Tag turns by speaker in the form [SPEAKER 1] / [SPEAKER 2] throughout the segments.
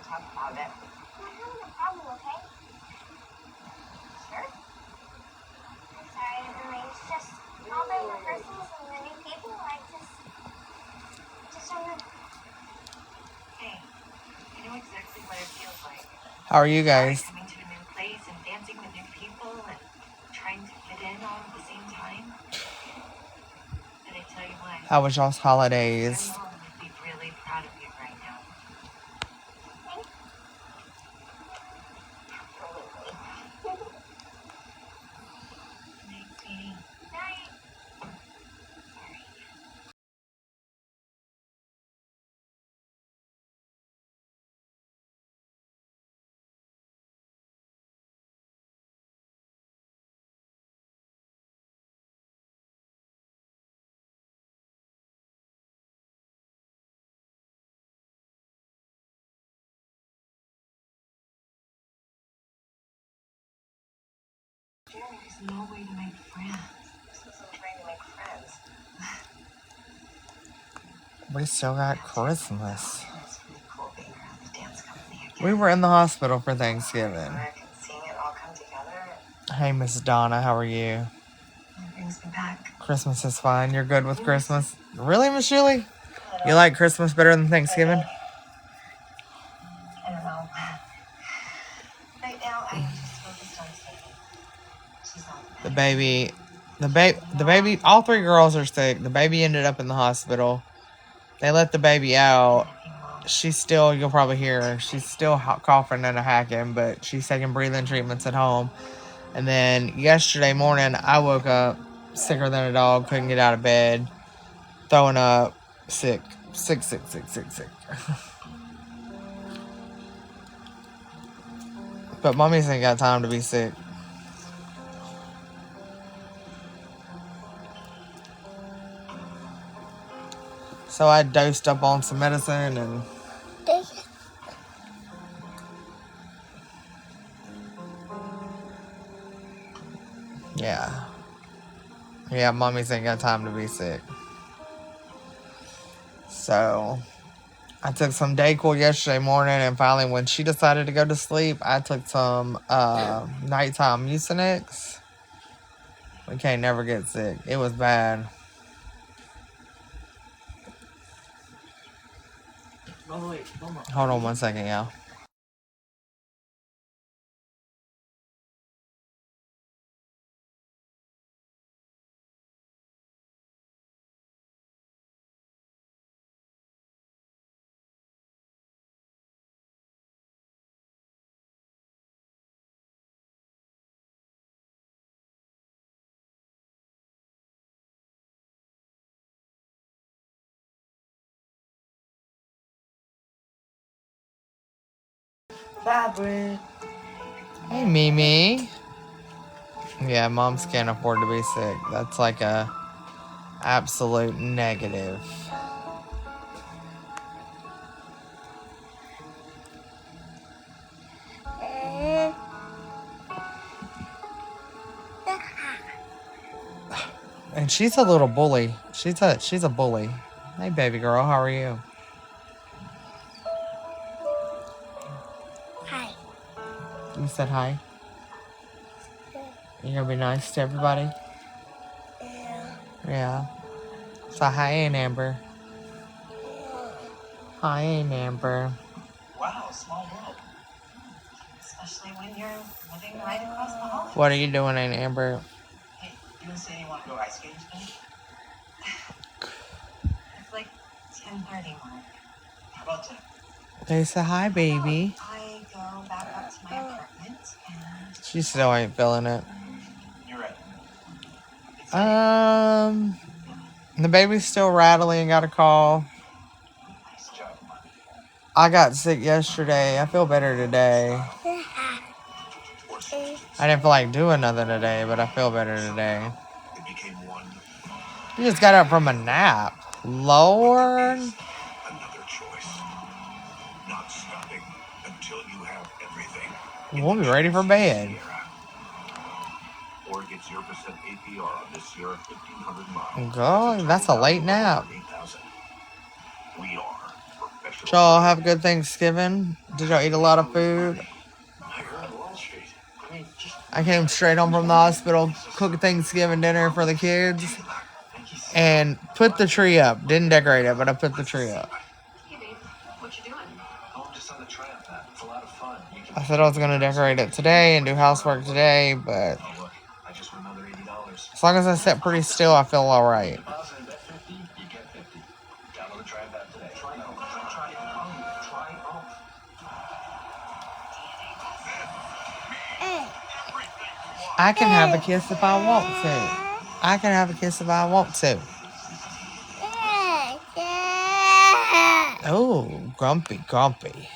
[SPEAKER 1] talk about it. I'm not having a problem, okay? Sure. I'm sorry, it's just all the rehearsals and the new people. I just don't know. Hey, I know exactly what it feels like.
[SPEAKER 2] How are you guys?
[SPEAKER 1] Coming to a new place and dancing with new people and trying to fit in all at the same time. Did I tell you what?
[SPEAKER 2] How was y'all's holidays?
[SPEAKER 1] Your mom would be really proud of you right now. Thanks. Absolutely. Night, sweetie. Night. There's no way to make friends. This isn't trying to make friends.
[SPEAKER 2] We still got Christmas.
[SPEAKER 1] It's really cool being around the dance company again.
[SPEAKER 2] We were in the hospital for Thanksgiving.
[SPEAKER 1] I can seeing it all come together.
[SPEAKER 2] Hey, Miss Donna, how are you?
[SPEAKER 1] It brings me back.
[SPEAKER 2] Christmas is fine. You're good with Christmas? Really, Miss Julie? You like Christmas better than Thanksgiving?
[SPEAKER 1] I don't know. Right now, I am just focused on Sadie. She's not
[SPEAKER 2] The baby, all three girls are sick. The baby ended up in the hospital. They let the baby out. She's still, you'll probably hear her, she's still coughing and hacking, but she's taking breathing treatments at home. And then yesterday morning, I woke up sicker than a dog, couldn't get out of bed, throwing up, sick. But mommy's ain't got time to be sick. So I dosed up on some medicine and... Yeah. Yeah, mommy's ain't got time to be sick. So I took some Dayquil yesterday morning, and finally when she decided to go to sleep, I took some nighttime Mucinex. We can't never get sick. It was bad.
[SPEAKER 3] Oh, wait,
[SPEAKER 2] Hold on 1 second, y'all.
[SPEAKER 3] Fabric.
[SPEAKER 2] Hey, Mimi. Yeah, moms can't afford to be sick. That's like a absolute negative. And she's a little bully. She's a bully. Hey, baby girl, how are you?
[SPEAKER 1] Hi.
[SPEAKER 2] You said hi? You gonna be nice to everybody? Yeah. So hi, Aunt Amber. Hi, Aunt Amber.
[SPEAKER 1] Wow, small world. Especially when you're living right across the hall.
[SPEAKER 2] What are you doing, Aunt Amber?
[SPEAKER 1] Hey, you and Sadie want to go ice skating today? It's like 10:30, Mark. How about 10?
[SPEAKER 2] They said hi, baby.
[SPEAKER 1] I go back up to my apartment and...
[SPEAKER 2] She still ain't feeling it.
[SPEAKER 1] You're right.
[SPEAKER 2] The baby's still rattling. Got a call.
[SPEAKER 1] Nice job, Mark.
[SPEAKER 2] I got sick yesterday. I feel better today. I didn't feel like doing nothing today, but I feel better today. You just got up from a nap. Lord.
[SPEAKER 4] Another choice. Not stopping until you have everything.
[SPEAKER 2] We'll be ready for bed.
[SPEAKER 4] Or get 0% APR on this Sierra 1500 model.
[SPEAKER 2] Go. That's a late nap.
[SPEAKER 4] We are special.
[SPEAKER 2] Did y'all have a good Thanksgiving? Did y'all eat a lot of food?
[SPEAKER 4] You're on Wall Street. I mean, just
[SPEAKER 2] I came straight home from the hospital, cooked Thanksgiving dinner for the kids, and put the tree up. Didn't decorate it, but I put the tree up.
[SPEAKER 1] Hey, babe. What you doing?
[SPEAKER 4] oh, I'm just on the tramp, man. It's a lot of fun. You can
[SPEAKER 2] I said I was going to decorate it today and do housework today, but
[SPEAKER 4] oh, look, I just won another $80.
[SPEAKER 2] as long as I sit pretty still, I feel all right.
[SPEAKER 4] Deposit and bet 50, you get 50. Download the Triumph app today. Try both.
[SPEAKER 2] I can have a kiss if I want to. I can have a kiss if I want to. Oh, grumpy, grumpy.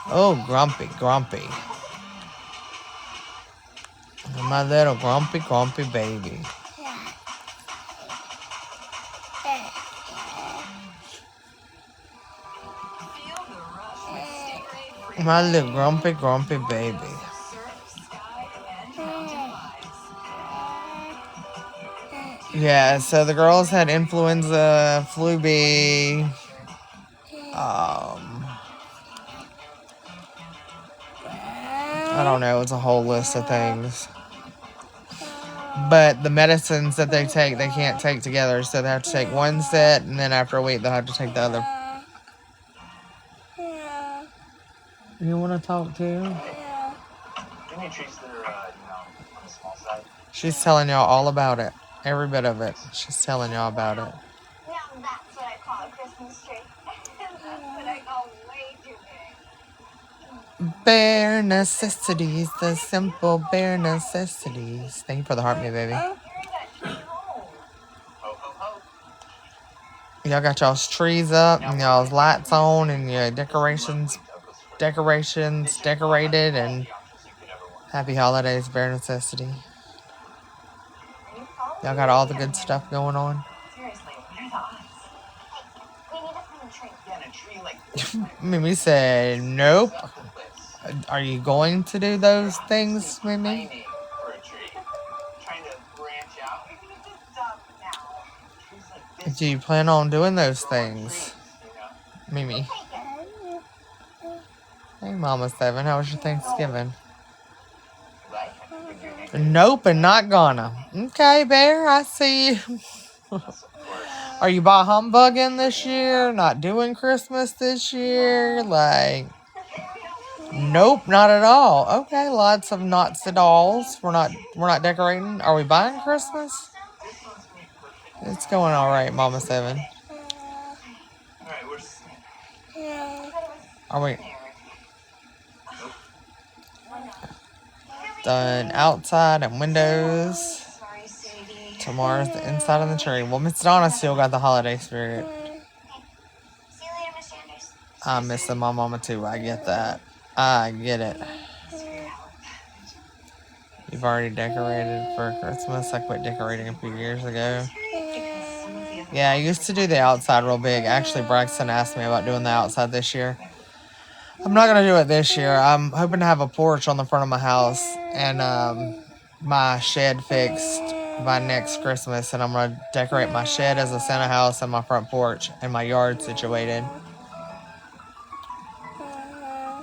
[SPEAKER 2] Oh, grumpy, grumpy. My little grumpy, grumpy baby.
[SPEAKER 1] Feel the rush with Stingray Free.
[SPEAKER 2] My little grumpy, grumpy baby.
[SPEAKER 1] Surf, sky, and mountain vibes.
[SPEAKER 2] Yeah, so the girls had influenza, flu B, I don't know, it's a whole list of things. But the medicines that they take, they can't take together, so they have to take one set, and then after a week, they'll have to take the other. You want to talk too?
[SPEAKER 4] Give me treats that are, on the small side.
[SPEAKER 2] She's telling y'all all about it. Every bit of it. She's telling y'all about it.
[SPEAKER 1] Now that's what I call a Christmas tree. That's what I call way too big.
[SPEAKER 2] Bare necessities, the simple bare necessities. Thank you for the heart, me baby.
[SPEAKER 1] Carry that tree home.
[SPEAKER 4] Ho, ho, ho.
[SPEAKER 2] Y'all got y'all's trees up and y'all's lights on and your decorations decorated, and happy holidays, bare necessity. Y'all got all the good stuff going on.
[SPEAKER 1] Seriously, what are the odds? Hey, we need to find a tree.
[SPEAKER 4] Yeah, and a tree like this.
[SPEAKER 2] Mimi said, nope. Are you going to do those things, Mimi?
[SPEAKER 4] Tiny for a tree. Trying to branch out.
[SPEAKER 1] We need to stop now.
[SPEAKER 4] Trees like this.
[SPEAKER 2] Do you plan on doing those
[SPEAKER 4] grow on
[SPEAKER 2] things,
[SPEAKER 4] trees,
[SPEAKER 2] Mimi? Hey, Mama Seven, how was your Thanksgiving?
[SPEAKER 4] Right?
[SPEAKER 2] Nope, and not gonna. Okay, Bear, I see you. Are you bah humbugging this year? Not doing Christmas this year? Like, nope, not at all. Okay, lots of knots and dolls. We're not decorating. Are we buying Christmas? It's going all right, Mama Seven.
[SPEAKER 4] Alright,
[SPEAKER 2] Are we done outside and windows?
[SPEAKER 1] Sorry, Sadie.
[SPEAKER 2] Tomorrow's the inside of the tree. Well, Miss Donna still got the holiday spirit.
[SPEAKER 1] See you later, Miss Sanders.
[SPEAKER 2] I miss my mama too. I get that. I get it. You've already decorated for Christmas. I quit decorating a few years ago. Yeah, I used to do the outside real big. Actually, Braxton asked me about doing the outside this year. I'm not going to do it this year. I'm hoping to have a porch on the front of my house and my shed fixed by next Christmas. And I'm going to decorate my shed as a Santa house and my front porch and my yard situated.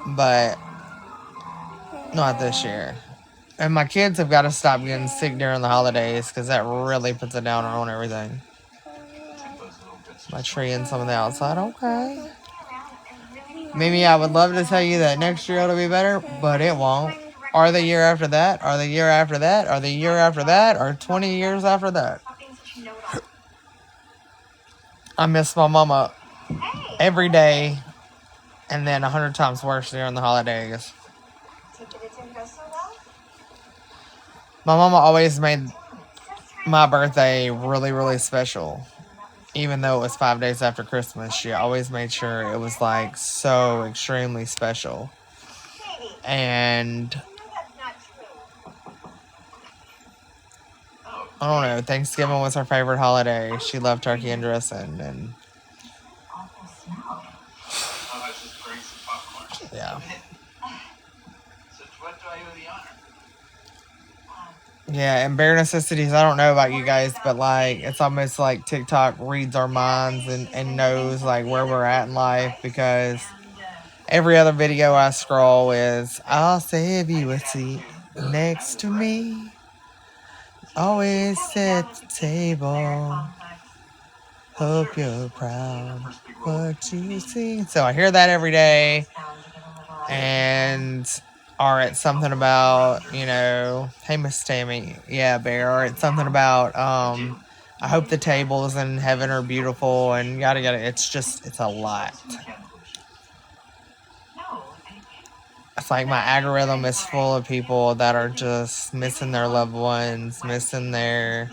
[SPEAKER 2] But not this year. And my kids have got to stop getting sick during the holidays because that really puts a downer on everything. My tree and some of the outside. Okay. Mimi, I would love to tell you that next year it'll be better, but it won't. Or the year after that, or the year after that, or the year after that, or 20 years after that. I miss my mama every day, and then 100 times worse during the holidays. My mama always made my birthday really, really special. Even though it was 5 days after Christmas, she always made sure it was like so extremely special. And I don't know, Thanksgiving was her favorite holiday. She loved turkey and dressing, and yeah.
[SPEAKER 4] So what do I owe the honor?
[SPEAKER 2] Yeah, and bare necessities, I don't know about you guys, but like it's almost like TikTok reads our minds and knows like where we're at in life, because every other video I scroll is I'll save you a seat next to me. Always set the table. Hope you're proud what you see. So I hear that every day. And or it's something about, hey Miss Tammy, yeah, Bear, or it's something about I hope the tables in heaven are beautiful and yada yada. It's a lot. It's like my algorithm is full of people that are just missing their loved ones, missing their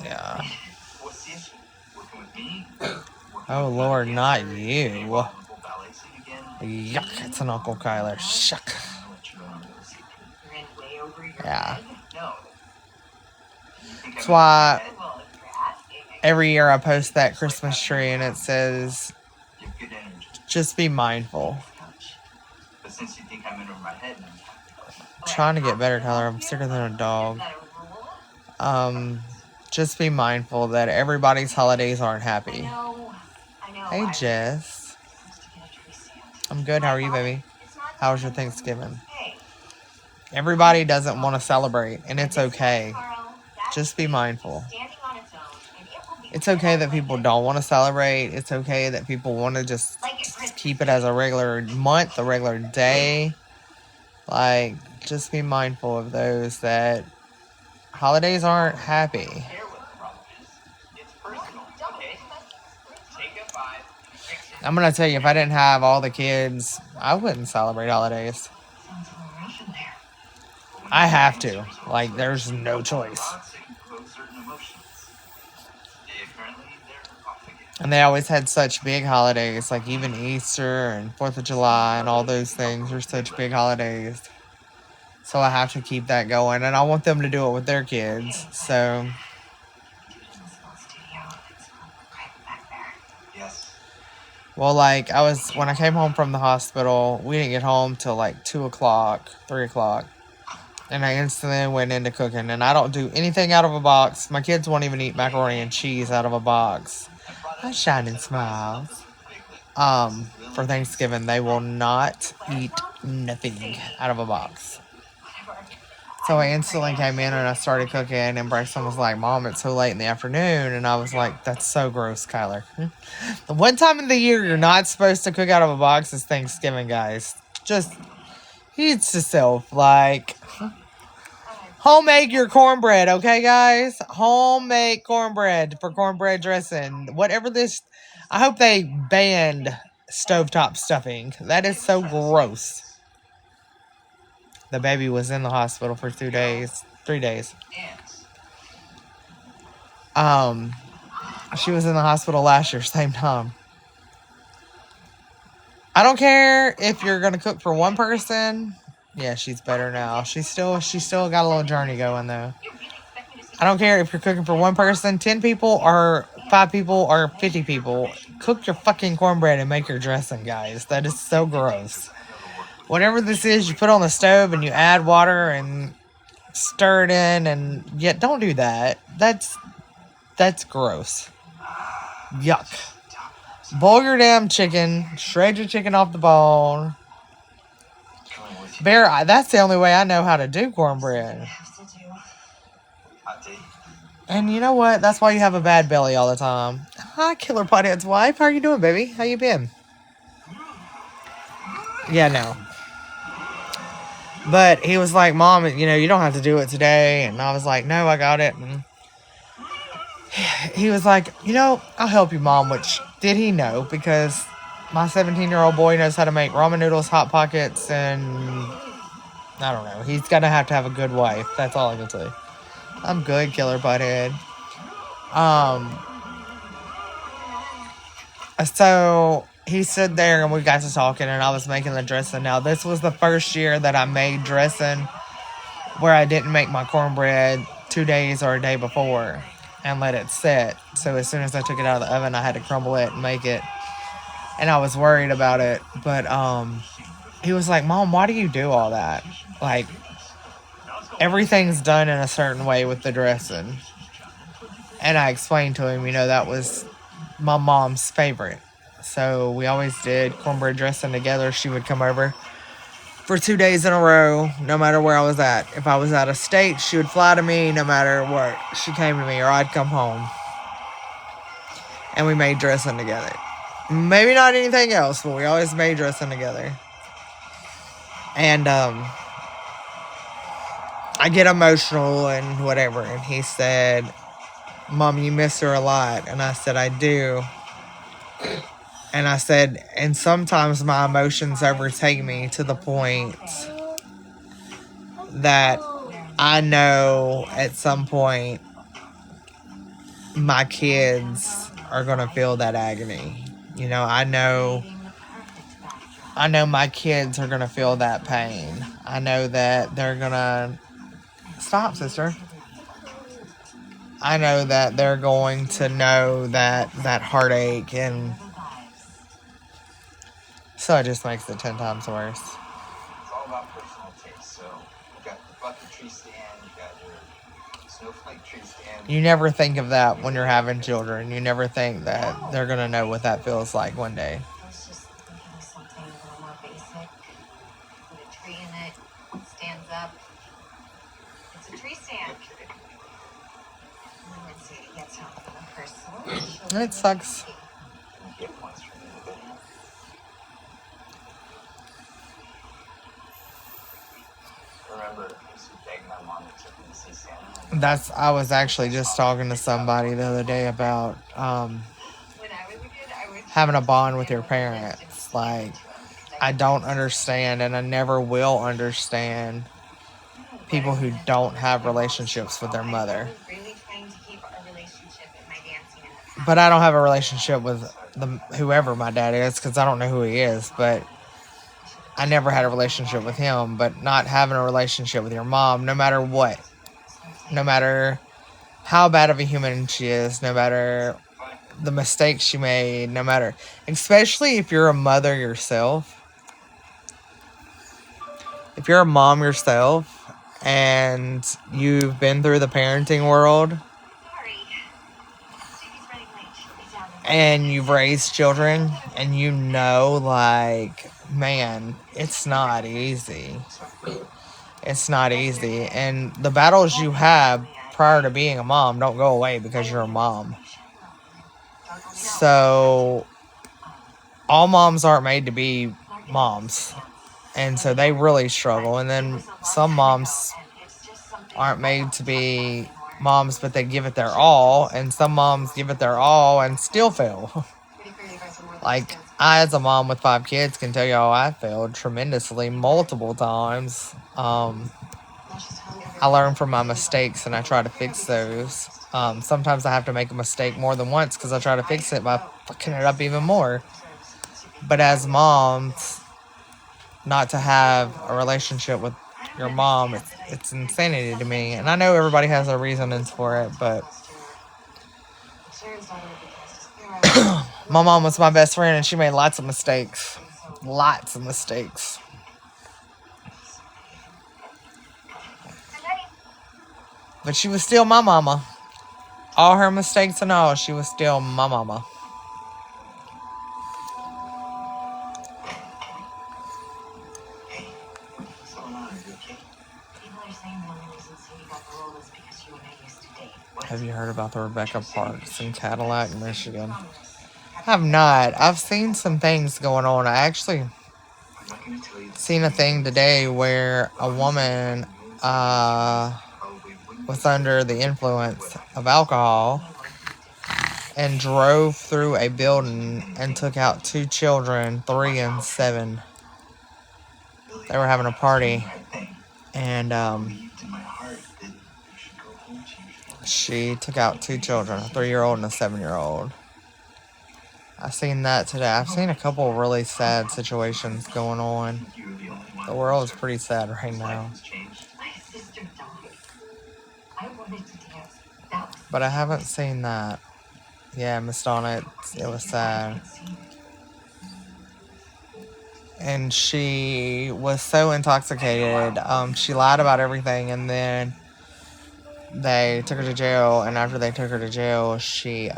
[SPEAKER 2] yeah. Oh Lord, not you. Yuck, it's an Uncle Kyler. Shuck. Yeah. That's why every year I post that Christmas tree and it says, just be mindful. I'm trying to get better, Tyler. I'm sicker than a dog. Just be mindful that everybody's holidays aren't happy. Hey, Jess. I'm good. How are you, baby? How was your Thanksgiving? Everybody doesn't want to celebrate, and it's okay. Just be mindful. It's okay that people don't want to celebrate. It's okay that people want to just keep it as a regular month, a regular day. Like, just be mindful of those that holidays aren't happy. I'm going to tell you, if I didn't have all the kids, I wouldn't celebrate holidays. I have to. Like, there's no choice. And they always had such big holidays, like even Easter and 4th of July and all those things are such big holidays. So I have to keep that going. And I want them to do it with their kids. So, well, like, when I came home from the hospital, we didn't get home till like 2 o'clock, 3 o'clock. And I instantly went into cooking. And I don't do anything out of a box. My kids won't even eat macaroni and cheese out of a box. My shining smiles. For Thanksgiving, they will not eat nothing out of a box. So I instantly came in and I started cooking, and Bryson was like, Mom, it's so late in the afternoon. And I was like, that's so gross, Kyler. The one time of the year you're not supposed to cook out of a box is Thanksgiving, guys. Just eats yourself. Like, homemade your cornbread, okay, guys? Homemade cornbread for cornbread dressing. Whatever this, I hope they banned stovetop stuffing. That is so gross. The baby was in the hospital for 3 days. She was in the hospital last year, same time. I don't care if you're gonna cook for one person. Yeah, she's better now. She's still got a little journey going though. I don't care if you're cooking for one person, 10 people, or 5 people, or 50 people. Cook your fucking cornbread and make your dressing, guys. That is so gross. Whatever this is, you put on the stove and you add water and stir it in, and yet don't do that. That's gross. Yuck. Boil your damn chicken. Shred your chicken off the bone. Bear, that's the only way I know how to do cornbread. And you know what? That's why you have a bad belly all the time. Hi, Killer Pothead's wife. How are you doing, baby? How you been? Yeah, no. But he was like, Mom, you don't have to do it today. And I was like, no, I got it. And he was like, I'll help you, Mom. Which, did he know? Because my 17-year-old boy knows how to make ramen noodles, Hot Pockets, and I don't know. He's going to have a good wife. That's all I can say. I'm good, Killer Butthead. So he stood there and we got to talking and I was making the dressing. Now, this was the first year that I made dressing where I didn't make my cornbread 2 days or a day before and let it set. So as soon as I took it out of the oven, I had to crumble it and make it. And I was worried about it. But he was like, Mom, why do you do all that? Like, everything's done in a certain way with the dressing. And I explained to him, that was my mom's favorite. So we always did cornbread dressing together. She would come over for 2 days in a row, no matter where I was at. If I was out of state, she would fly to me no matter what. She came to me, or I'd come home. And we made dressing together. Maybe not anything else, but we always made dressing together. And I get emotional and whatever. And he said, Mom, you miss her a lot. And I said, I do. And I said, and sometimes my emotions overtake me to the point that I know at some point my kids are going to feel that agony. I know my kids are going to feel that pain. I know that they're going to... Stop, sister. I know that they're going to know that heartache, and so it just makes it 10 times worse.
[SPEAKER 4] It's all about personal taste. So you got the bucket tree stand, you got your snowflake tree stand.
[SPEAKER 2] You never think of that when you're having children. You never think that they're going to know what that feels like one day.
[SPEAKER 1] I was just thinking of something a little more basic. Put a tree in it, stands up. It's a tree stand. And let's see, it gets out for the person.
[SPEAKER 2] It sucks.
[SPEAKER 4] You get points for the video. Remember, I used to beg my mom to take me to see Santa.
[SPEAKER 2] I was actually just talking to somebody the other day about
[SPEAKER 1] When I was a kid, I would
[SPEAKER 2] having a bond with your parents. Like, I don't understand, and I never will understand people who don't have relationships with their mother.
[SPEAKER 1] really trying to keep our relationship in my dancing in the past.
[SPEAKER 2] But I don't have a relationship with whoever my dad is, because I don't know who he is. But I never had a relationship with him. But not having a relationship with your mom, no matter what, no matter how bad of a human she is, no matter the mistakes she made, no matter, especially if you're a mother yourself, if you're a mom yourself and you've been through the parenting world and you've raised children, and like, man, it's not easy. It's not easy. And the battles you have prior to being a mom don't go away because you're a mom. So all moms aren't made to be moms. And so they really struggle. And then some moms aren't made to be moms, but they give it their all. And some moms give it their all and still fail. Like, I, as a mom with 5 kids, can tell y'all I failed tremendously multiple times. I learn from my mistakes and I try to fix those. Sometimes I have to make a mistake more than once because I try to fix it by fucking it up even more. But as moms, not to have a relationship with your mom, it's insanity to me. And I know everybody has their reasonings for it, but my mom was my best friend and she made lots of mistakes. Lots of mistakes. But she was still my mama. All her mistakes and all, she was still my mama. Have you heard about the Rebecca Parks in Cadillac, Michigan? I have not. I've seen some things going on. I actually seen a thing today where a woman was under the influence of alcohol and drove through a building and took out 2 children, 3 and 7. They were having a party, and she took out 2 children, a 3-year-old and a 7-year-old. I seen that today. I've seen a couple of really sad situations going on. The world is pretty sad right now. But I haven't seen that. Yeah, Miss Donna, it was sad. and she was so intoxicated. She lied about everything, and then they took her to jail. And after they took her to jail, she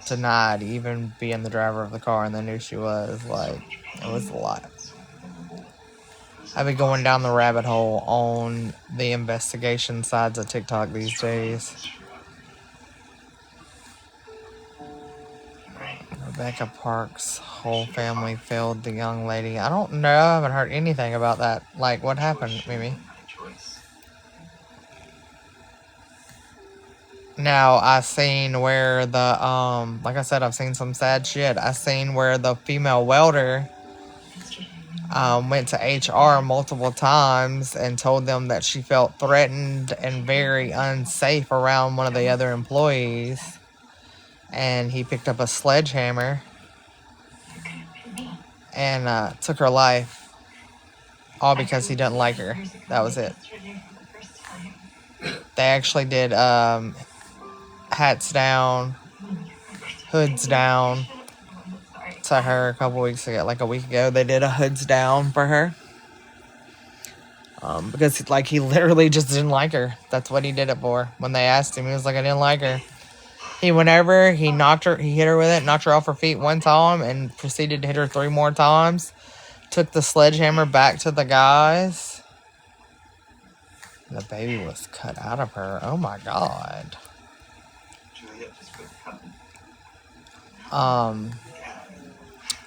[SPEAKER 2] denied even being the driver of the car, and they knew she was. Like, it was a lot. I've been going down the rabbit hole on the investigation sides of TikTok these days. Rebecca Park's whole family failed the young lady. I don't know. I haven't heard anything about that. Like, what happened, Mimi? Now, I seen where the, like I said, I've seen some sad shit. I seen where the female welder went to HR multiple times and told them that she felt threatened and very unsafe around one of the other employees. And he picked up a sledgehammer and took her life, all because he didn't like her. That was it. They actually did hats down, hoods down to her a couple weeks ago, like a week ago. They did a hoods down for her because like he literally just didn't like her. That's what he did it for. When they asked him, he was like, I didn't like her. He went over, he hit her with it, knocked her off her feet one time, and proceeded to hit her 3 more times. Took the sledgehammer back to the guys. The baby was cut out of her. Oh my god.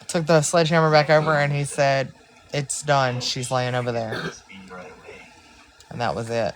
[SPEAKER 2] Took the sledgehammer back over, and he said, it's done. She's laying over there. And that was it.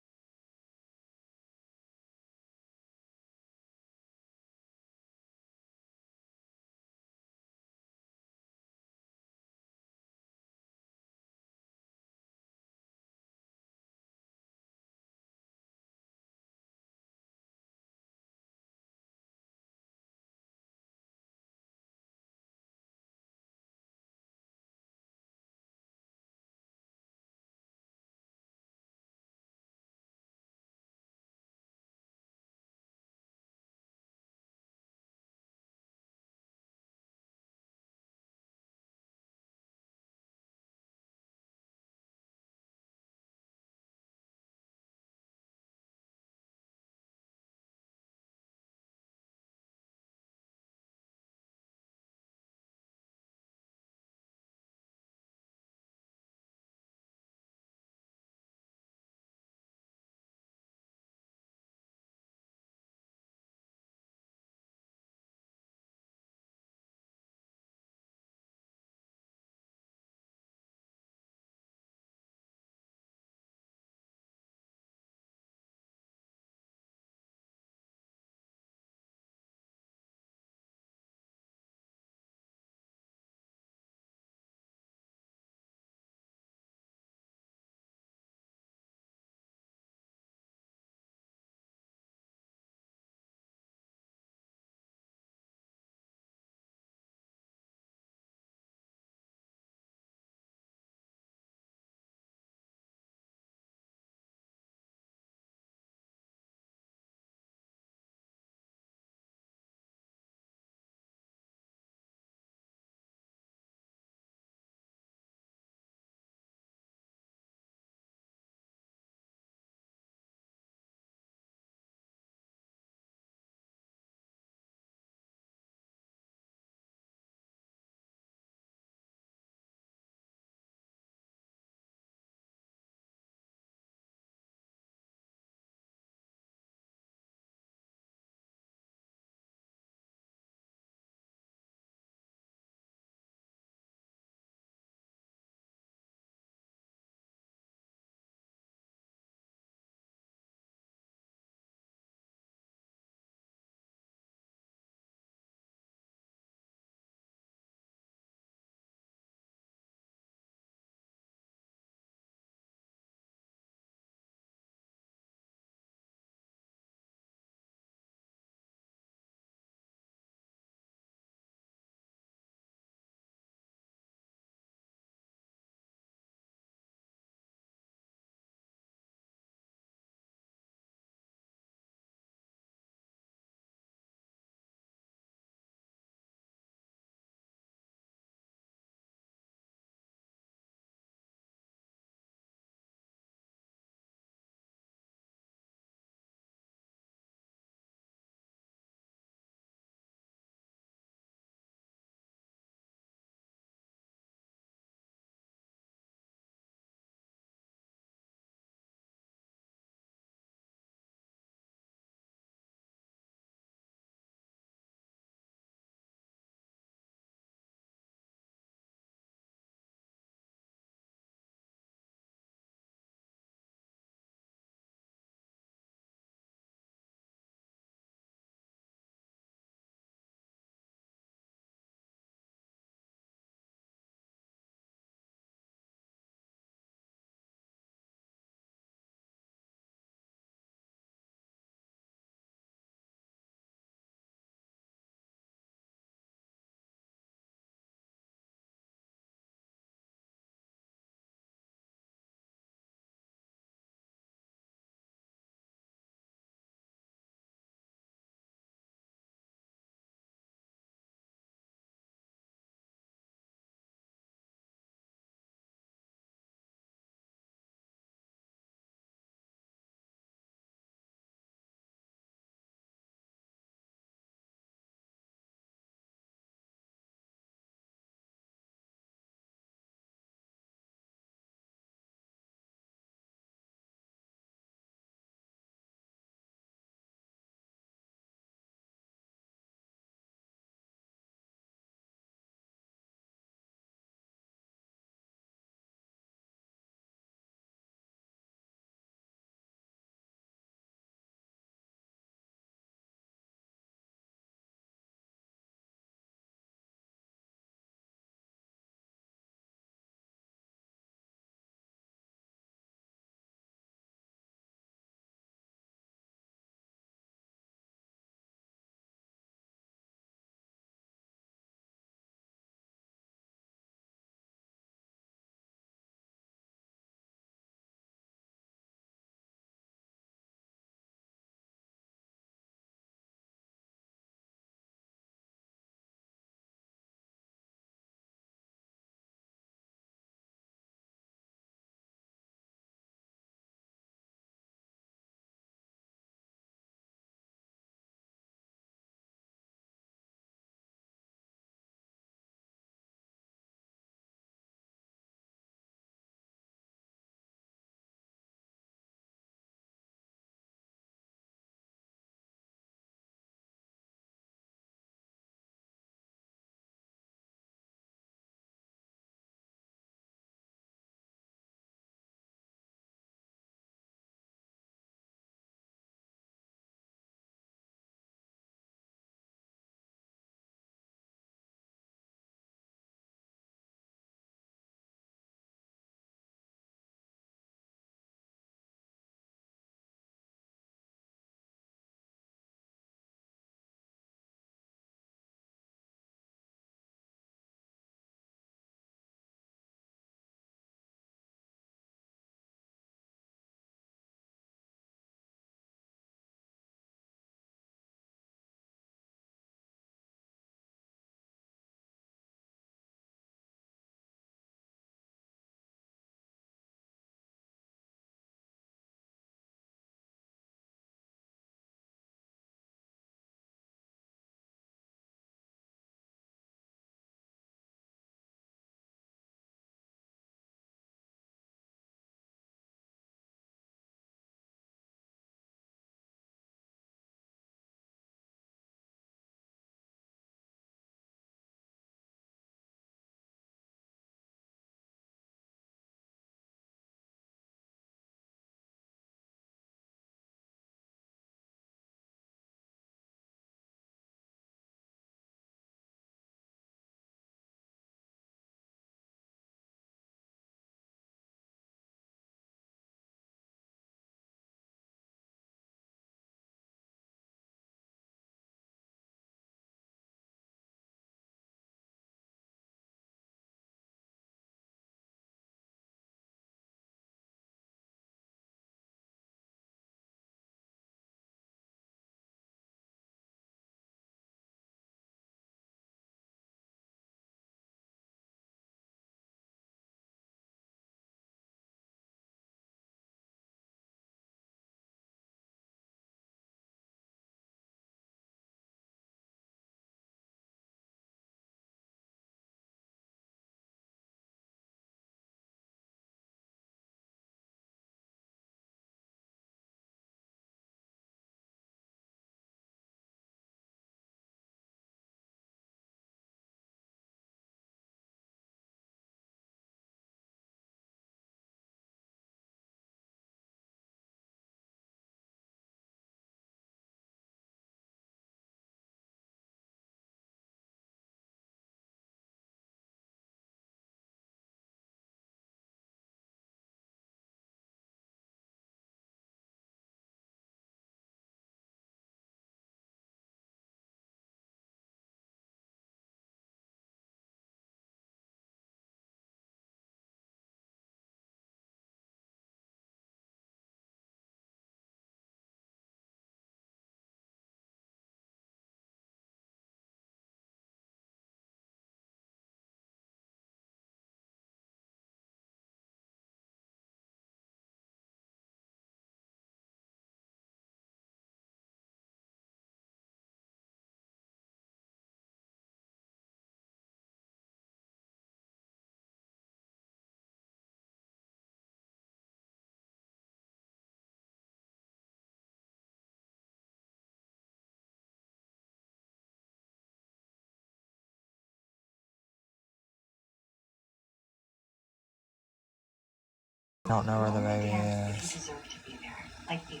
[SPEAKER 2] Don't know where the
[SPEAKER 3] Only
[SPEAKER 2] baby
[SPEAKER 3] parents
[SPEAKER 2] is.
[SPEAKER 3] deserve to be there, like you.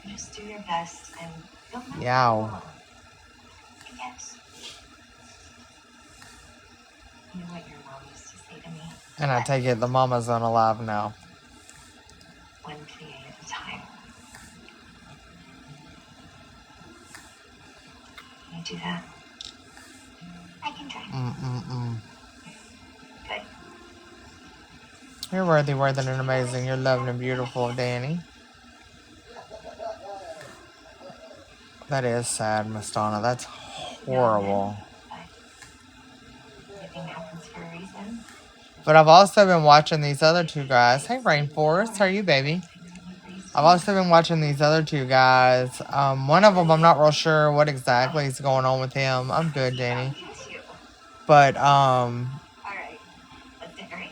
[SPEAKER 3] Just do your best and you'll know.
[SPEAKER 2] Yow.
[SPEAKER 3] Yes. You know what your mom used to say to me?
[SPEAKER 2] And I take it the mama's unalive now.
[SPEAKER 3] One PA at a time. Can you do that?
[SPEAKER 1] I can try.
[SPEAKER 3] Good.
[SPEAKER 2] You're worthy, worthy, and amazing. You're loved and beautiful, Danny. That is sad, Miss Donna. That's horrible.
[SPEAKER 3] Everything happens for a reason.
[SPEAKER 2] But I've also been watching these other two guys. Hey, Rainforest. How are you, baby? I've also been watching these other two guys. One of them, I'm not real sure what exactly is going on with him. I'm good, Danny. But,
[SPEAKER 3] All right. Let's decorate.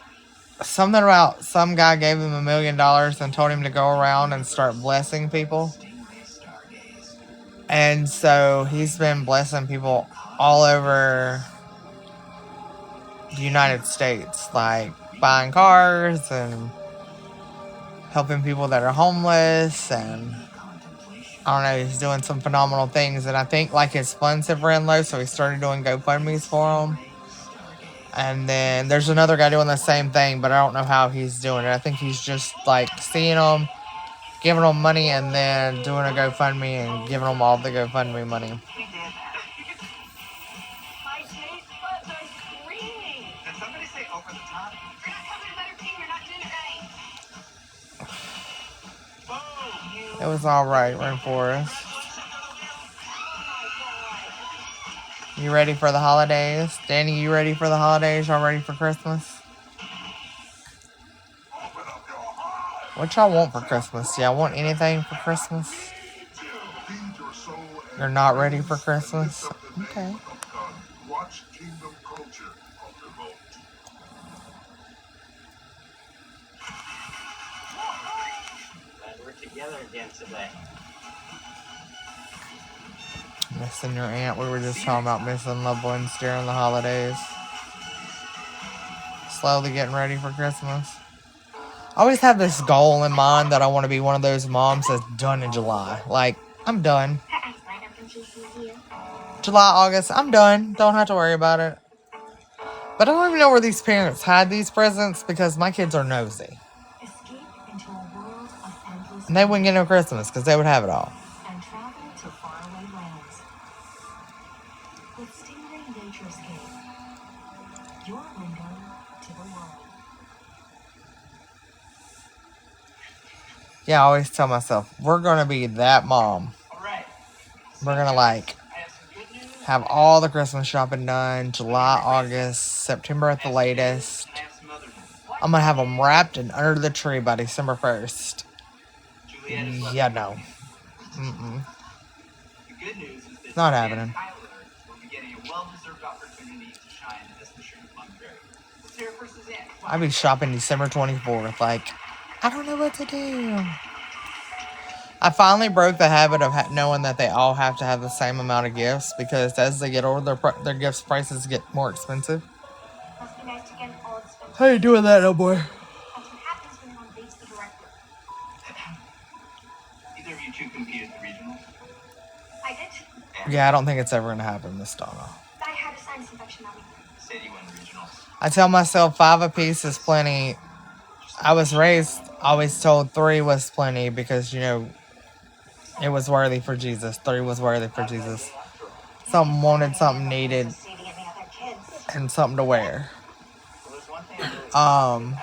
[SPEAKER 2] something about some guy gave him $1 million and told him to go around and start blessing people. And so he's been blessing people all over the United States, like buying cars and helping people that are homeless. And I don't know, he's doing some phenomenal things. And I think like his funds have ran low, so he started doing GoFundMe's for him. And then there's another guy doing the same thing, but I don't know how he's doing it. I think he's just like seeing them, giving them money, and then doing a GoFundMe and giving them all the GoFundMe money.
[SPEAKER 3] My taste buds are screaming.
[SPEAKER 4] Did somebody say over the top?
[SPEAKER 3] You're not having a better king. You're not doing it right.
[SPEAKER 2] It was alright, Rainforest. You ready for the holidays? Danny, you ready for the holidays? Y'all ready for Christmas? What y'all want for Christmas? Do y'all want anything for Christmas? You're not ready for Christmas? Okay.
[SPEAKER 5] Watch Kingdom Culture on remote.
[SPEAKER 4] Glad we're together again today.
[SPEAKER 2] Missing your aunt. We were just talking about missing loved ones during the holidays. Slowly getting ready for Christmas. I always have this goal in mind that I want to be one of those moms that's done in July. Like, I'm done. July, August, I'm done. Don't have to worry about it. But I don't even know where these parents hide these presents because my kids are nosy.
[SPEAKER 3] Escape into a world of endless
[SPEAKER 2] And they wouldn't get no Christmas because they would have it all.
[SPEAKER 3] and travel to faraway lands. With Stingray Naturescape, your window to the world.
[SPEAKER 2] Yeah, I always tell myself, we're going to be that mom.
[SPEAKER 4] Alright.
[SPEAKER 2] We're going to, like,
[SPEAKER 4] I have some good news.
[SPEAKER 2] have all the Christmas shopping done. July, August, September at the latest.
[SPEAKER 4] I have some other news.
[SPEAKER 2] I'm going to have them wrapped and under the tree by December 1st.
[SPEAKER 4] Juliet is left.
[SPEAKER 2] Yeah, no. Mm-mm.
[SPEAKER 4] The good news is that
[SPEAKER 2] Not
[SPEAKER 4] Juliet
[SPEAKER 2] happening.
[SPEAKER 4] Tyler will be getting a well-deserved opportunity to shine in this Mission Fun Fair. Let's hear it for Suzanne.
[SPEAKER 2] I'll be shopping December 24th. Like, I don't know what to do. I finally broke the habit of knowing that they all have to have the same amount of gifts because as they get older, their gifts prices get more expensive.
[SPEAKER 1] Must be nice to get all expensive.
[SPEAKER 2] How you doing that, little boy?
[SPEAKER 1] That's what happens when one dates the director.
[SPEAKER 4] Either of you two compete at the regionals?
[SPEAKER 1] I did.
[SPEAKER 2] Yeah, I don't think it's ever going to happen, Miss Donna.
[SPEAKER 1] I had a sinus infection on me.
[SPEAKER 4] Said you won the regionals.
[SPEAKER 2] I tell myself 5 apiece is plenty. I was raised, always told 3 was plenty because, you know, it was worthy for Jesus. 3 was worthy for Jesus. Something wanted, something needed,
[SPEAKER 1] See to get me other kids.
[SPEAKER 2] and something to wear.
[SPEAKER 4] Well, there's one thing I really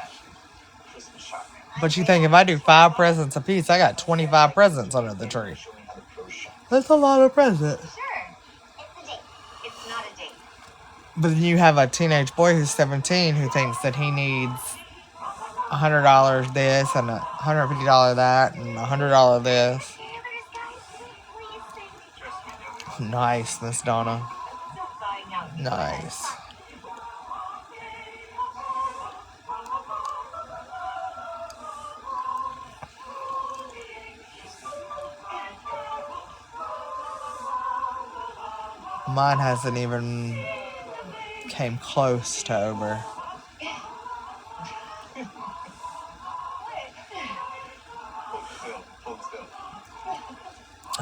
[SPEAKER 4] Christmas shopping.
[SPEAKER 2] But you think if I do 5 presents a piece, I got 25 presents under the tree.
[SPEAKER 4] Show me how the pros shop.
[SPEAKER 2] That's a lot of presents.
[SPEAKER 1] Sure. It's a date. It's not a date.
[SPEAKER 2] But then you have a teenage boy who's 17 who thinks that he needs $100 this and $150 that and $100 this. Nice, Miss Donna. Nice. Mine hasn't even came close to over.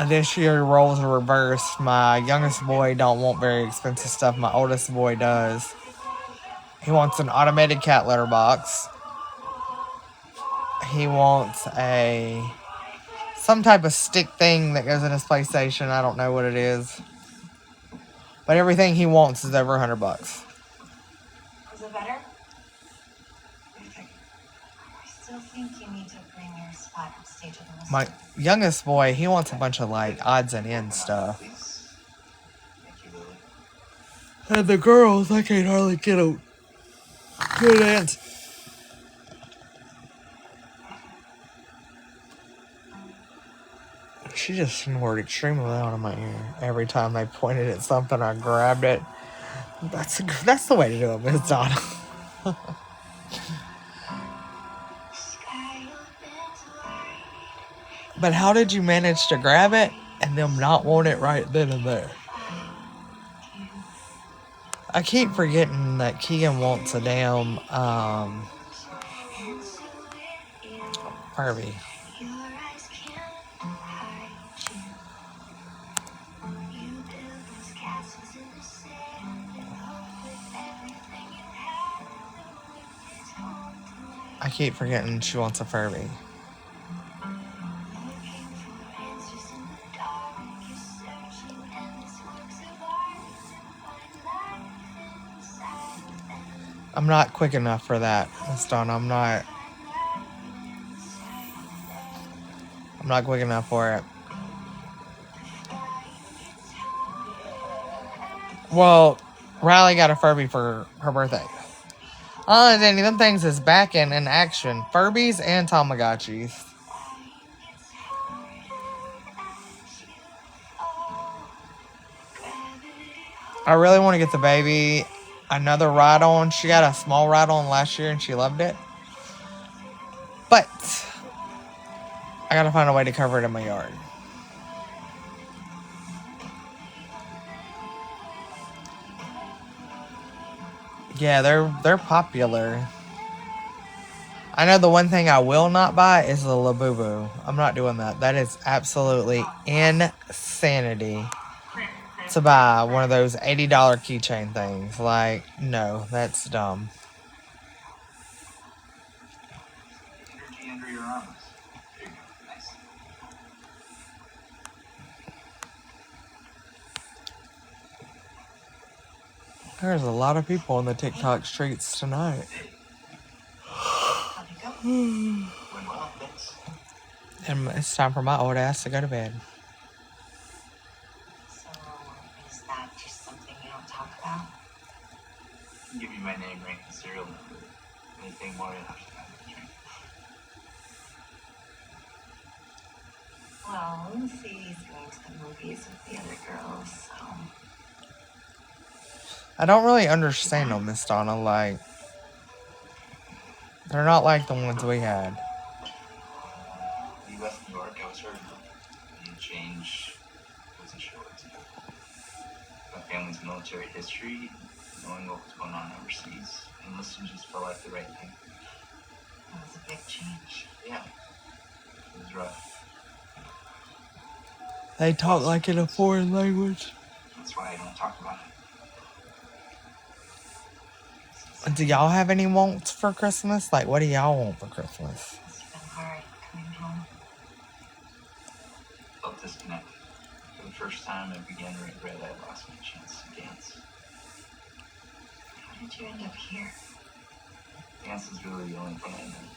[SPEAKER 2] This year roles are reversed. My youngest boy don't want very expensive stuff. My oldest boy does. He wants an automated cat litter box. He wants some type of stick thing that goes in his PlayStation. I don't know what it is. But everything he wants is over $100.
[SPEAKER 3] Is it better? What do you think? I still think you need to bring your spot upstage on the list.
[SPEAKER 2] My youngest boy, he wants a bunch of like odds and ends stuff.
[SPEAKER 4] Please. Thank you, Lily.
[SPEAKER 2] And the girls, I can't hardly get a good answer. She just snored extremely loud in my ear. Every time they pointed at something, I grabbed it. That's the way to do it, Miss Donna. But how did you manage to grab it and them not want it right then and there? I keep forgetting that Keegan wants a damn Furby. I keep forgetting she wants a Furby. I'm not quick enough for that, Miss Dawn. I'm not quick enough for it. Well, Riley got a Furby for her birthday. Danny, them things is back in action. Furbies and Tamagotchis. I really want to get the baby another ride on. She got a small ride on last year and she loved it. But I gotta find a way to cover it in my yard. Yeah, they're popular. I know the one thing I will not buy is the Labubu. I'm not doing that. That is absolutely insanity to buy one of those $80 keychain things. Like, no, that's dumb.
[SPEAKER 4] Energy under your arms. There you go. Nice.
[SPEAKER 2] There's a lot of people on the TikTok streets tonight.
[SPEAKER 3] How'd it go?
[SPEAKER 4] Went well, thanks.
[SPEAKER 2] And it's time for my old ass to go to bed.
[SPEAKER 3] So, is that just something you don't talk about?
[SPEAKER 4] I can give you my name, rank, and serial number. Anything more, you'll have to have a drink.
[SPEAKER 3] Well, Lucy's going to the movies with the other girls, so...
[SPEAKER 2] I don't really understand them, Miss Donna. Like, they're not like the ones we had.
[SPEAKER 4] When you left New York, I was hurting. I need change. I wasn't sure what to do. My family's military history, knowing what was going on overseas, enlisting just felt like the right thing.
[SPEAKER 3] That was a big change.
[SPEAKER 4] Yeah. It was rough.
[SPEAKER 2] They talk like in a foreign language.
[SPEAKER 4] That's why I don't talk about it.
[SPEAKER 2] Do y'all have any wants for Christmas? Like, what do y'all want for Christmas?
[SPEAKER 3] It's been hard coming home.
[SPEAKER 4] Felt disconnected. For the first time, I began to regret I lost my chance to dance.
[SPEAKER 3] How did you end up here?
[SPEAKER 4] Dance is really the only thing I know.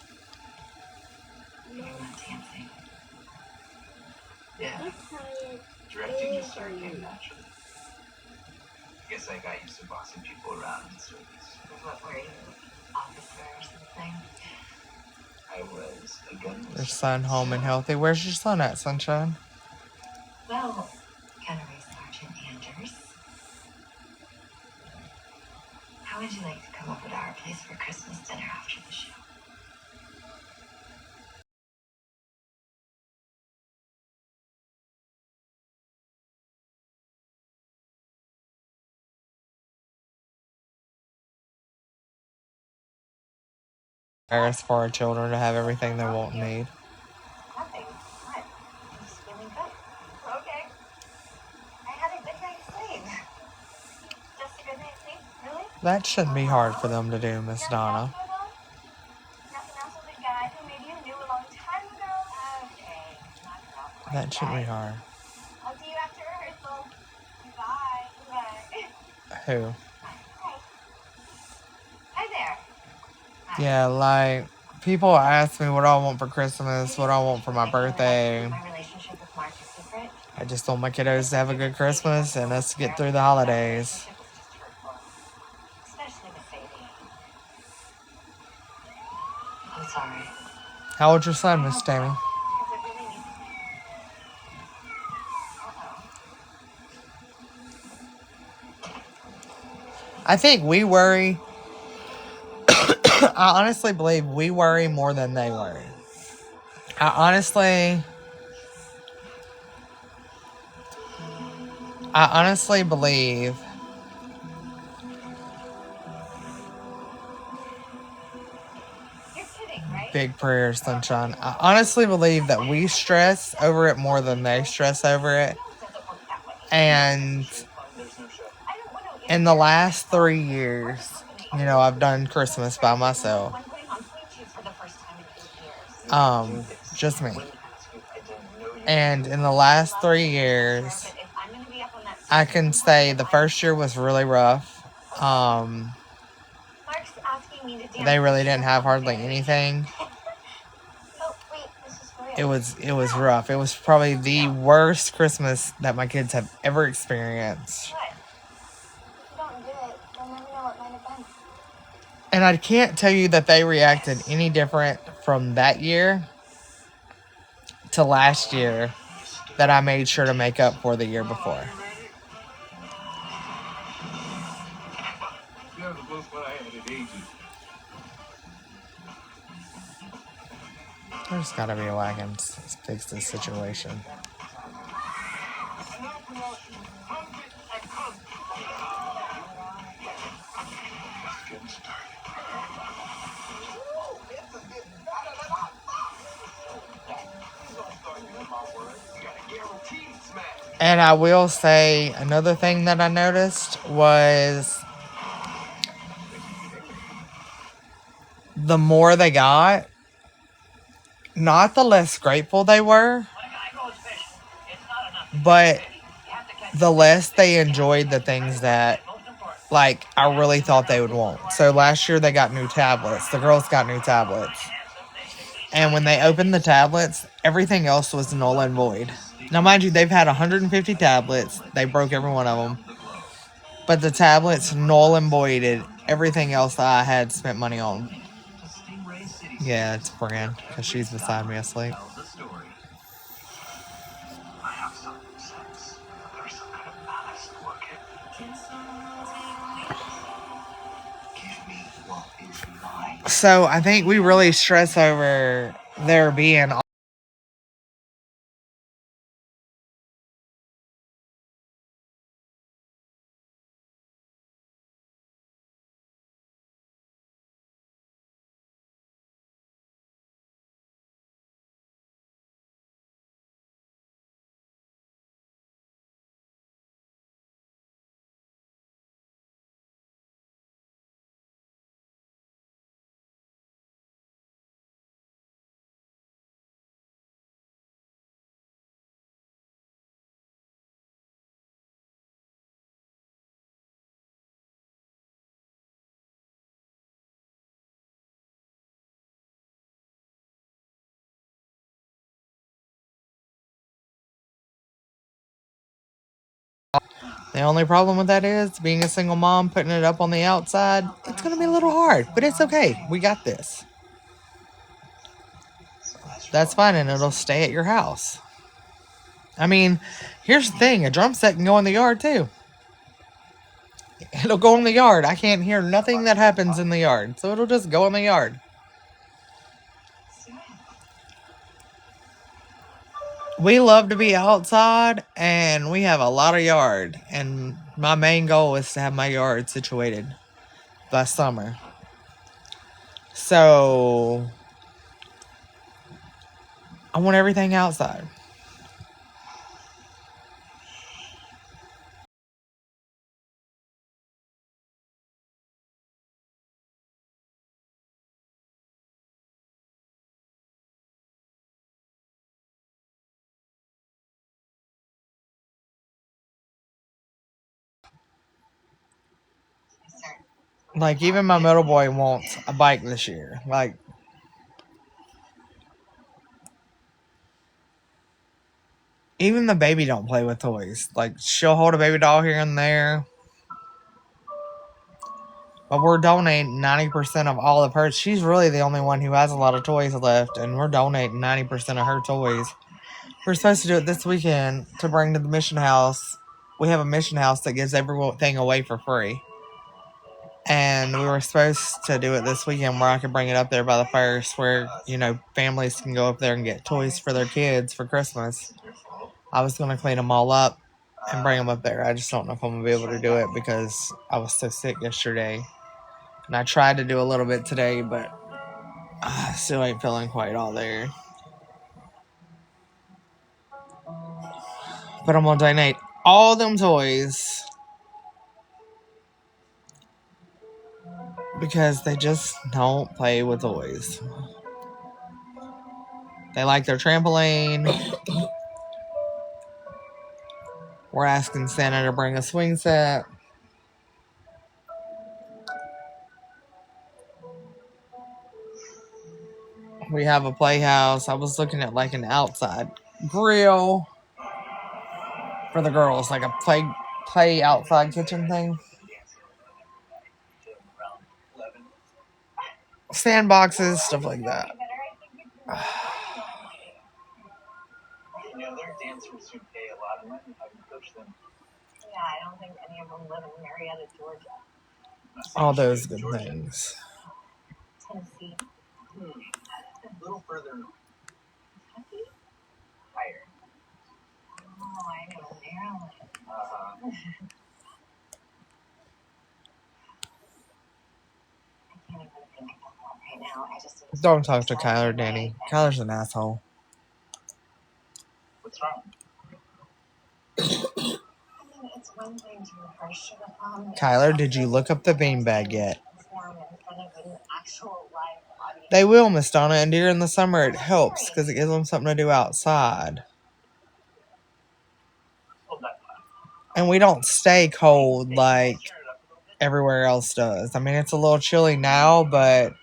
[SPEAKER 3] You're not dancing.
[SPEAKER 4] Yeah. Directing just started getting naturally. I guess I got used to bossing people around in circus.
[SPEAKER 3] What were you? Officer or something?
[SPEAKER 4] I was a
[SPEAKER 2] Your
[SPEAKER 4] gunless.
[SPEAKER 2] son home and healthy. Where's your son at, Sunshine?
[SPEAKER 3] Well, Gunnery Sergeant Anders. How would you like to come over to our place for Christmas dinner after the show?
[SPEAKER 2] Paris for our children to have everything they want and need.
[SPEAKER 3] Nothing. What? I'm just feeling good.
[SPEAKER 2] That shouldn't be hard for them to do, Miss Donna.
[SPEAKER 1] Nothing else with a guy who maybe you knew a long time ago? Okay, knock it off.
[SPEAKER 2] That shouldn't be hard.
[SPEAKER 1] I'll see you after rehearsal. Bye. Bye.
[SPEAKER 2] Who?
[SPEAKER 1] Hi there.
[SPEAKER 2] Yeah, like, people ask me what I want for Christmas, what I want for my birthday.
[SPEAKER 1] My relationship with Mark is secret.
[SPEAKER 2] I just want my kiddos to have a good Christmas and us to get through the holidays.
[SPEAKER 1] Relationship was just hurtful. Especially with Sadie. I'm sorry.
[SPEAKER 2] How old's your son, Miss Tammy?
[SPEAKER 1] Because it really needs
[SPEAKER 2] I think we worry. I honestly believe we worry more than they worry. I honestly believe.
[SPEAKER 1] You're kidding, right?
[SPEAKER 2] Big prayer, sunshine. I honestly believe that we stress over it more than they stress over it.
[SPEAKER 1] It doesn't work that way.
[SPEAKER 2] And
[SPEAKER 1] I don't want to
[SPEAKER 2] in the last 3 years, you know, I've done Christmas by myself.
[SPEAKER 1] I'm putting on clean sheets for the first time in 8 years.
[SPEAKER 2] Just me. And in the last 3 years,
[SPEAKER 1] But if I'm going to be up on that
[SPEAKER 2] I can say the first year was really rough.
[SPEAKER 1] Mark's asking me to dance.
[SPEAKER 2] They really didn't have hardly anything.
[SPEAKER 1] Oh, wait, this is for
[SPEAKER 2] It
[SPEAKER 1] real.
[SPEAKER 2] was rough. It was probably the worst Christmas that my kids have ever experienced.
[SPEAKER 1] What? If you don't do it, you'll never know what might have been.
[SPEAKER 2] And I can't tell you that they reacted any different from that year to last year that I made sure to make up for the year before. There's gotta be a way I can fix this situation. And I will say another thing that I noticed was the more they got, not the less grateful they were, but the less they enjoyed the things that, like, I really thought they would want. So last year they got new tablets. The girls got new tablets. And when they opened the tablets, everything else was null and void. Now, mind you, they've had 150 tablets. They broke every one of them. But the tablets null and voided everything else that I had spent money on. Yeah, it's Fran, because she's beside me asleep. So I think we really stress over there being the only problem with that is being a single mom, putting it up on the outside. It's going to be a little hard, but it's okay. We got this. That's fine, and it'll stay at your house. I mean, here's the thing. A drum set can go in the yard, too. It'll go in the yard. I can't hear nothing that happens in the yard, so it'll just go in the yard. We love to be outside, and we have a lot of yard. And my main goal is to have my yard situated by summer. So I want everything outside. Like, even my middle boy wants a bike this year. Like, even the baby don't play with toys. Like, she'll hold a baby doll here and there. But we're donating 90% of all of hers. She's really the only one who has a lot of toys left. And we're donating 90% of her toys. We're supposed to do it this weekend to bring to the mission house. We have a mission house that gives everything away for free. And we were supposed to do it this weekend where I could bring it up there by the 1st, where, you know, families can go up there and get toys for their kids for Christmas. I was going to clean them all up and bring them up there. I just don't know if I'm going to be able to do it because I was so sick yesterday. And I tried to do a little bit today, but I still ain't feeling quite all there. But I'm going to donate all them toys because they just don't play with toys. They like their trampoline. We're asking Santa to bring a swing set. We have a playhouse. I was looking at like an outside grill for the girls, like a play outside kitchen thing. Sandboxes, stuff like that.
[SPEAKER 4] You know, their dancers who pay a lot of money. Have you coached them?
[SPEAKER 1] Yeah, I don't think any of them live in Marietta, Georgia.
[SPEAKER 2] All those good things.
[SPEAKER 1] Tennessee.
[SPEAKER 4] A little further
[SPEAKER 1] Kentucky?
[SPEAKER 4] higher.
[SPEAKER 1] Oh, I know, Maryland. I can't even think about that right now. I just
[SPEAKER 2] Don't talk to Kyler, Danny. Kyler's an asshole.
[SPEAKER 4] What's wrong?
[SPEAKER 1] I mean, it's one thing to rehearse sugar plum.
[SPEAKER 2] Kyler, did you look up the beanbag yet?
[SPEAKER 1] Perform in front of an actual live audience.
[SPEAKER 2] They will, Miss Donna, and during the summer it helps because it gives them something to do outside.
[SPEAKER 4] Hold that.
[SPEAKER 2] And we don't stay cold like everywhere else does. I mean, it's a little chilly now, but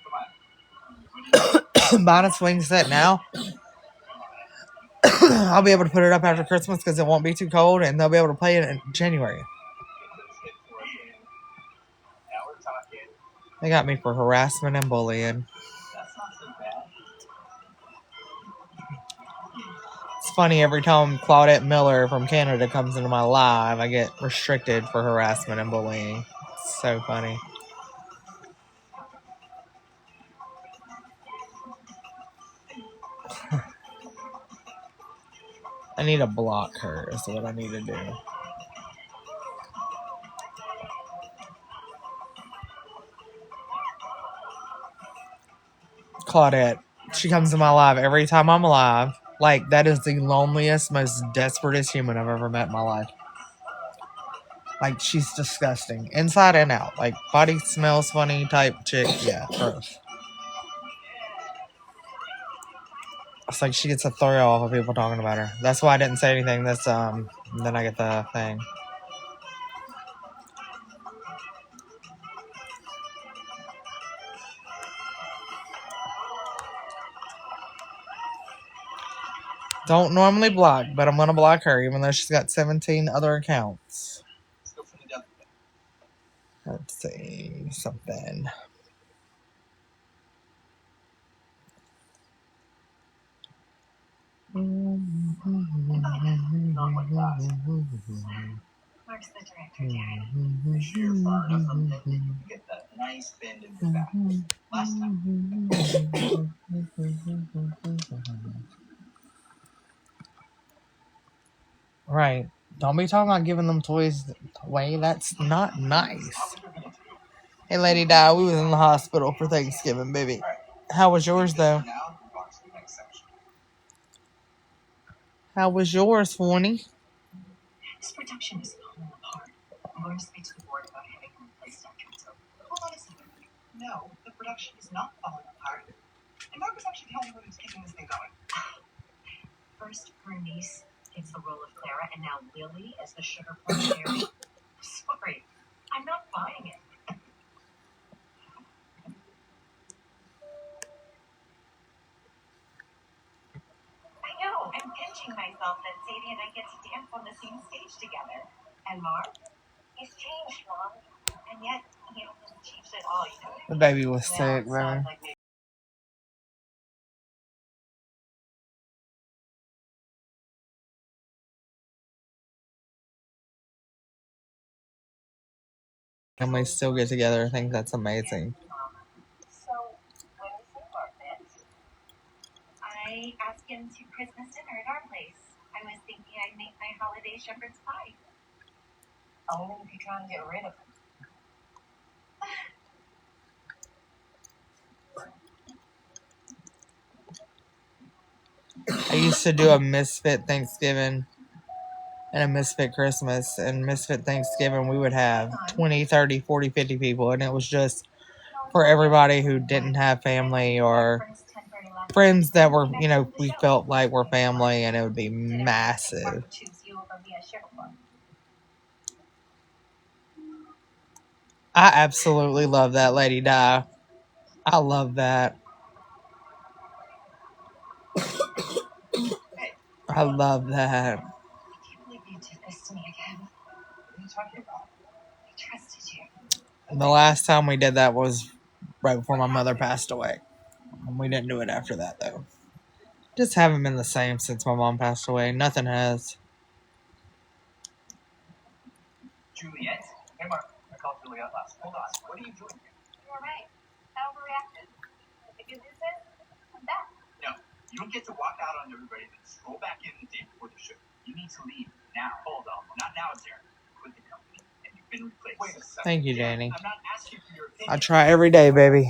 [SPEAKER 2] buying a swing set now, I'll be able to put it up after Christmas because it won't be too cold, and they'll be able to play it in January.
[SPEAKER 4] Now we're talking.
[SPEAKER 2] They got me for harassment and bullying.
[SPEAKER 4] That's not so bad.
[SPEAKER 2] It's funny, every time Claudette Miller from Canada comes into my live, I get restricted for harassment and bullying. It's so funny. I need to block her is what I need to do. Claudette, she comes to my live every time I'm alive. Like, that is the loneliest, most desperatest human I've ever met in my life. Like, she's disgusting. Inside and out. Like, body smells funny type chick. Yeah, gross. It's like she gets a thrill off of people talking about her. That's why I didn't say anything. Then I get the thing. Don't normally block, but I'm gonna block her, even though she's got 17 other accounts.
[SPEAKER 4] Let's go for the devil.
[SPEAKER 2] Let's see something.
[SPEAKER 1] Mark's the director, Gary.
[SPEAKER 4] Make sure you're far enough from them that you get that nice bend in the back. Last time.
[SPEAKER 2] Right. Don't be talking about giving them toys away. That's not nice. Hey, Lady Di, we was in the hospital for Thanksgiving, baby. How was yours, though? How was yours, Forney?
[SPEAKER 3] This production is falling apart. I'm going to speak to the board about having him replaced after it's over. Hold on a second. No, the production is not falling apart. And Mark was actually the only one who's keeping this thing going. First, her niece gets the role of Clara, and now Lily as the sugar plum fairy. Sorry, I'm not buying it. pinching myself that Sadie and I get to dance on the same stage together. And Mark? He's changed, Mom. And yet, he hasn't changed at all, you know?
[SPEAKER 2] The baby was
[SPEAKER 3] Now
[SPEAKER 2] sick,
[SPEAKER 3] it
[SPEAKER 2] man.
[SPEAKER 3] sounds like maybe
[SPEAKER 2] Families still get together. I think that's amazing.
[SPEAKER 3] So, when is your birthday? I asked him to Christmas dinner at our place. I was thinking I'd make my holiday shepherd's pie. Only if you're trying to get rid of him.
[SPEAKER 2] I used to do a Misfit Thanksgiving and a Misfit Christmas. And Misfit Thanksgiving, we would have 20, 30, 40, 50 people. And it was just for everybody who didn't have family or friends that were, you know, we felt like were family. And it would be massive. I absolutely love that Lady Di. I love that. I love that.
[SPEAKER 3] I can't believe you did this to me again. What are you talking about? I trusted you.
[SPEAKER 2] The last time we did that was right before my mother passed away. We didn't do it after that, though. Just haven't been the same since my mom passed away. Nothing has.
[SPEAKER 4] Juliet? Hey, Mark. I called Juliet last. Hold on. What are you doing here?
[SPEAKER 1] You were right. I overreacted. The good news is, I'm back.
[SPEAKER 4] No. You don't get to walk out on everybody and stroll back in the day before the show. You need to leave now. Hold on. Not now, Sarah. Quit the company and you've been replaced. Wait a second.
[SPEAKER 2] Thank you, Danny.
[SPEAKER 4] I'm not asking for your
[SPEAKER 2] I
[SPEAKER 4] opinion.
[SPEAKER 2] try every day, baby.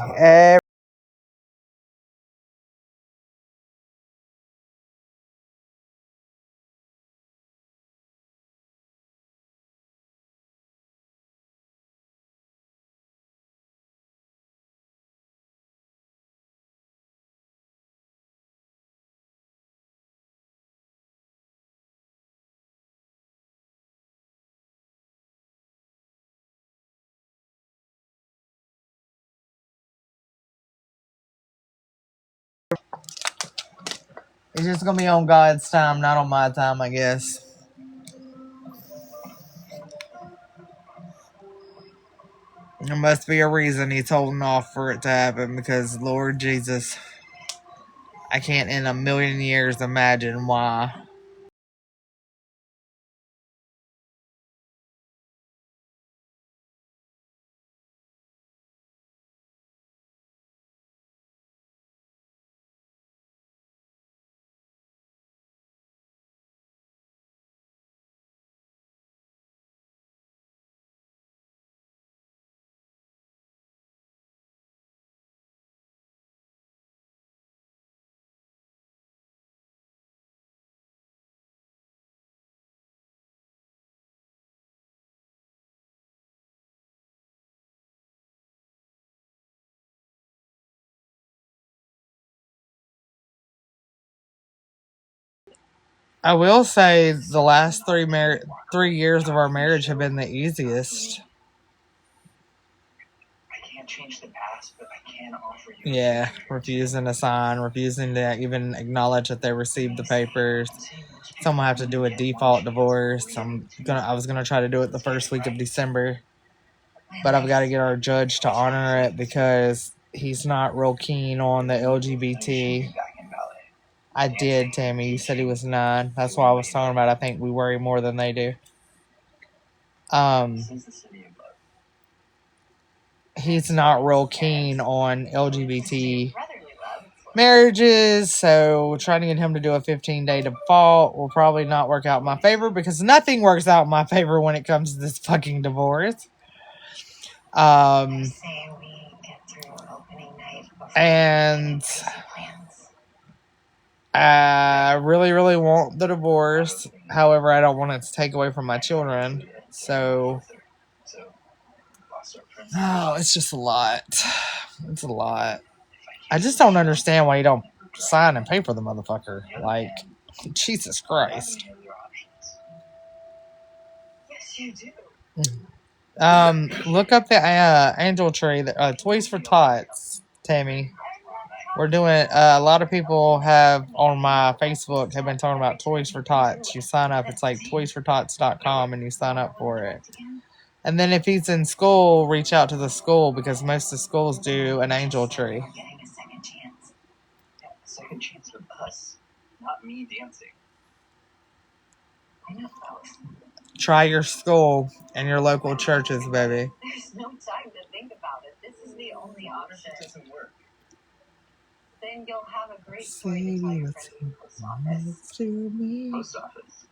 [SPEAKER 2] It's just going to be on God's time, not on my time, I guess. There must be a reason he's holding off for it to happen because, Lord Jesus, I can't in a million years imagine why. I will say the last 3 years of our marriage have been the easiest.
[SPEAKER 4] I can't change the past, but I can offer you.
[SPEAKER 2] Yeah, refusing to sign, refusing to even acknowledge that they received the papers. Someone have to do a default divorce. I was gonna try to do it the first week of December, but I've got to get our judge to honor it because he's not real keen on the LGBT. I did, Tammy. You said he was 9. That's why I was talking about. I think we worry more than they do. He's not real keen on LGBT marriages, so trying to get him to do a 15-day default will probably not work out in my favor because nothing works out in my favor when it comes to this fucking divorce. And I really, really want the divorce. However, I don't want it to take away from my children. So, it's just a lot. It's a lot. I just don't understand why you don't sign and pay for the motherfucker. Like, Jesus Christ.
[SPEAKER 3] Yes, you do.
[SPEAKER 2] Look up the angel tree, Toys for Tots, Tammy. We're doing, a lot of people have on my Facebook have been talking about Toys for Tots. You sign up, it's like toysfortots.com, and you sign up for it. And then if he's in school, reach out to the school because most of the schools do an angel tree.
[SPEAKER 3] Getting a second chance. Yeah, a second chance with us, not me dancing. I know, fellas.
[SPEAKER 2] Try your school and your local churches, baby.
[SPEAKER 3] There's no time to think about it. This is the only option. It doesn't work. Then you'll have a great story to tell your friends at the post office.
[SPEAKER 2] To me.
[SPEAKER 3] Post office.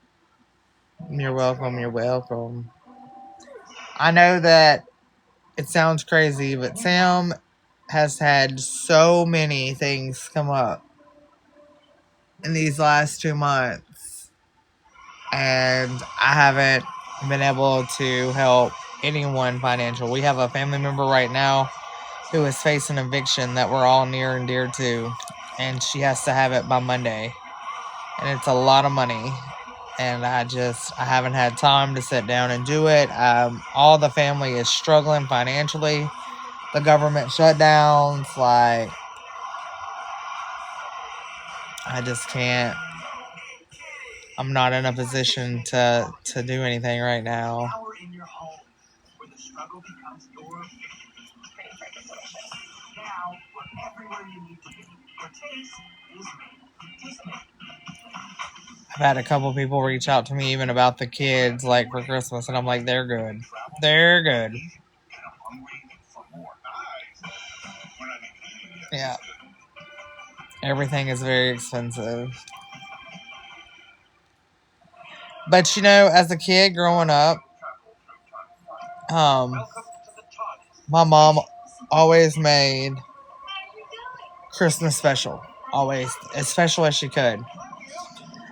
[SPEAKER 2] You're welcome. You're welcome. I know that it sounds crazy, but Sam has had so many things come up in these last 2 months, and I haven't been able to help anyone financial. We have a family member right now who is facing eviction that we're all near and dear to, and she has to have it by Monday, and it's a lot of money. And I haven't had time to sit down and do it. All the family is struggling financially. The government shutdowns, like, I just can't. I'm not in a position to do anything right now.
[SPEAKER 3] Power in your home, where the struggle becomes your now we're everywhere you need to be. Your taste is made. Taste made.
[SPEAKER 2] I've had a couple people reach out to me even about the kids, like, for Christmas, and I'm like, they're good. They're good. Yeah. Everything is very expensive. But, you know, as a kid growing up, my mom always made Christmas special. Always. As special as she could.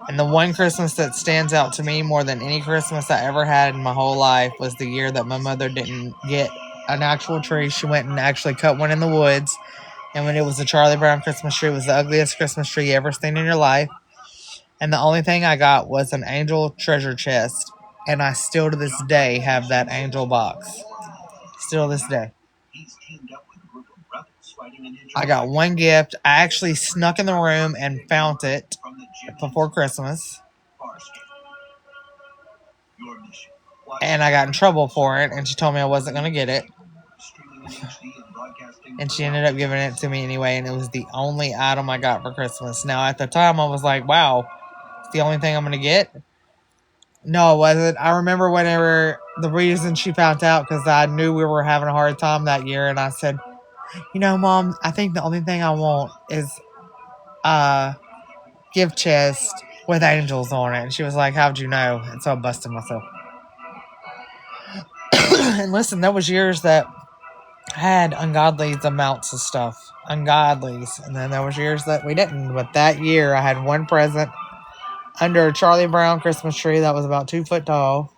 [SPEAKER 2] And the one Christmas that stands out to me more than any Christmas I ever had in my whole life was the year that my mother didn't get an actual tree. She went and actually cut one in the woods. And when it was a Charlie Brown Christmas tree, it was the ugliest Christmas tree you ever seen in your life. And the only thing I got was an angel treasure chest. And I still to this day have that angel box. Still to this day. I got one gift. I actually snuck in the room and found it before Christmas. And I got in trouble for it. And she told me I wasn't going to get it. And she ended up giving it to me anyway. And it was the only item I got for Christmas. Now, at the time, I was like, wow, it's the only thing I'm going to get. No, it wasn't. I remember whenever the reason she found out because I knew we were having a hard time that year. And I said, you know, Mom, I think the only thing I want is a gift chest with angels on it. And she was like, how'd you know? And so I busted myself. And listen, there was years that I had ungodly amounts of stuff. Ungodlies. And then there was years that we didn't. But that year, I had one present under a Charlie Brown Christmas tree that was about 2 foot tall.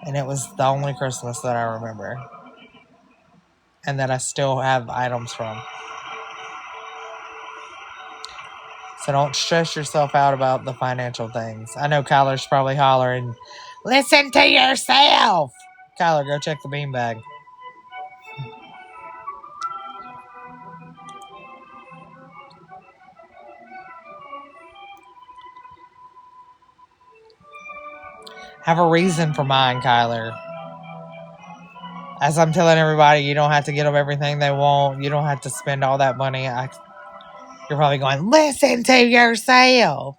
[SPEAKER 2] And it was the only Christmas that I remember. And that I still have items from. So don't stress yourself out about the financial things. I know Kyler's probably hollering, listen to yourself! Kyler, go check the beanbag. Have a reason for mine, Kyler. As I'm telling everybody, you don't have to get them everything they want. You don't have to spend all that money. You're probably going, listen to yourself.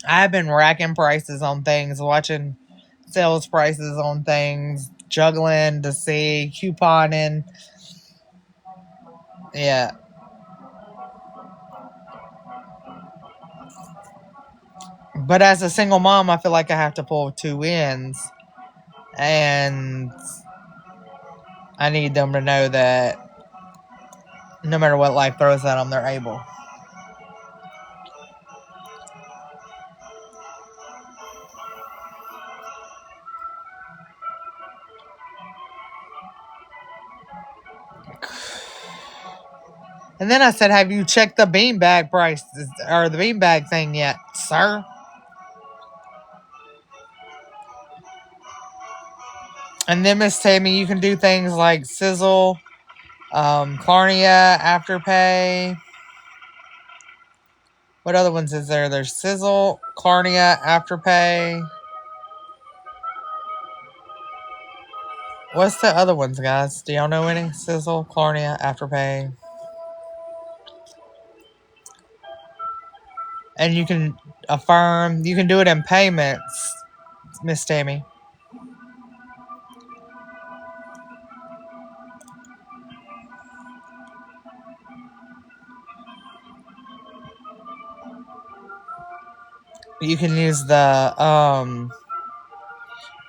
[SPEAKER 2] I've been racking prices on things, watching sales prices on things, juggling to see, couponing. Yeah. But as a single mom, I feel like I have to pull 2 ends. And I need them to know that no matter what life throws at them, they're able. And then I said, have you checked the beanbag prices or the beanbag thing yet, sir? And then Miss Tammy, you can do things like sizzle Clarnia, Afterpay. What other ones is there? There's Sizzle, Clarnia, Afterpay. What's the other ones, guys? Do y'all know any? Sizzle, Clarnia, Afterpay. And you can affirm. You can do it in payments, Miss Tammy. You can use the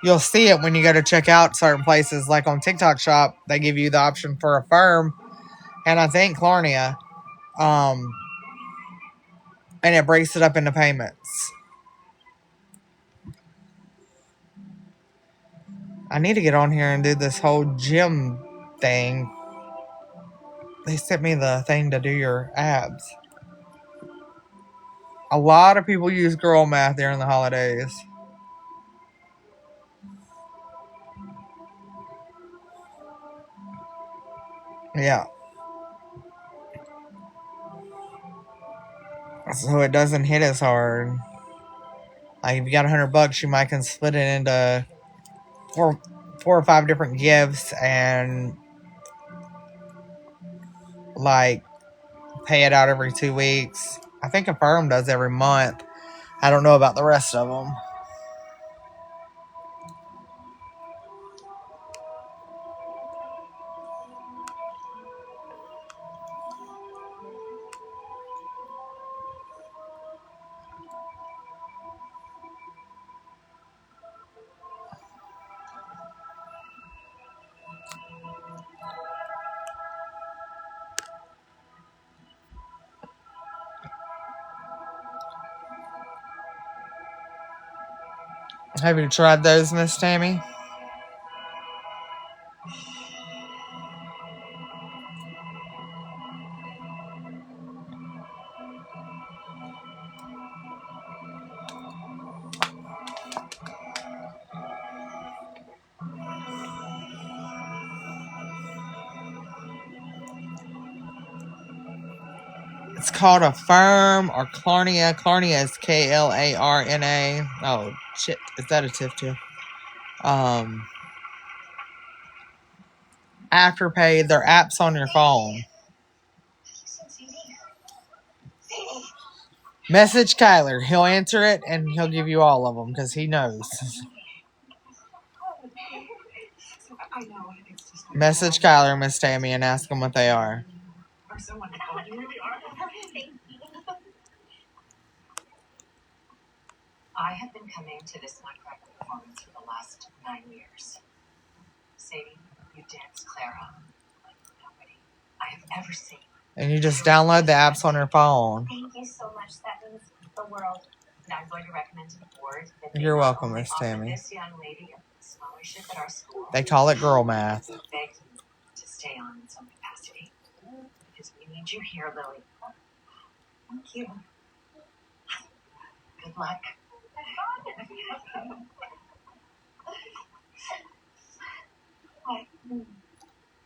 [SPEAKER 2] you'll see it when you go to check out certain places, like on TikTok Shop. They give you the option for Affirm, and I think Clarnia, and it breaks it up into payments. I need to get on here and do this whole gym thing. They sent me the thing to do your abs. A lot of people use girl math during the holidays. Yeah. So it doesn't hit as hard. Like if you got $100, you might can split it into four or five different gifts and like pay it out every 2 weeks. I think Affirm does every month. I don't know about the rest of them. Have you tried those, Miss Tammy? It's called Affirm or Clarnia. Clarnia is Klarna. Oh shit, is that a TIF too? Afterpay, they're apps on your phone. Message Kyler. He'll answer it and he'll give you all of them because he knows. Message Kyler, Miss Tammy, and ask them what they are.
[SPEAKER 3] I have been coming to this Nutcracker performance for the last 9 years. Sadie, you dance Clara like nobody I have ever seen.
[SPEAKER 2] And you just download the apps on your phone.
[SPEAKER 1] Thank you so much. That means the world.
[SPEAKER 3] And I'm going to recommend to the board that
[SPEAKER 2] You're welcome, Miss
[SPEAKER 3] offer
[SPEAKER 2] Tammy.
[SPEAKER 3] this young lady a scholarship at our school.
[SPEAKER 2] They call it girl math.
[SPEAKER 3] We beg you to stay on in some capacity. Because we need you here, Lily. Thank you. Good luck.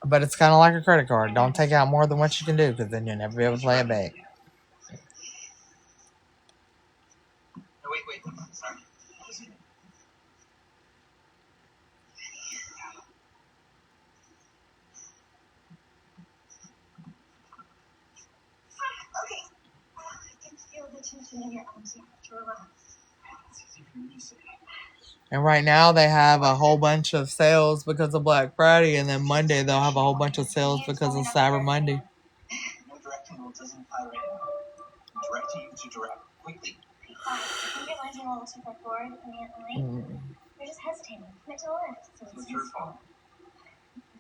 [SPEAKER 2] But it's kind of like a credit card. Don't take out more than what you can do because then you'll never be able to pay it back.
[SPEAKER 4] Wait. Sorry.
[SPEAKER 1] Okay. I can feel the tension in your arms. You have to relax.
[SPEAKER 4] It's easy for you to say.
[SPEAKER 2] And right now they have a whole bunch of sales because of Black Friday, and then Monday they'll have a whole bunch of sales because of Cyber Monday.
[SPEAKER 4] No directing rule doesn't apply right now. I'm directing you to direct quickly.
[SPEAKER 1] I think your lines are a little too far forward immediately. You're just hesitating. Commit to the lift. So
[SPEAKER 4] It's your fault.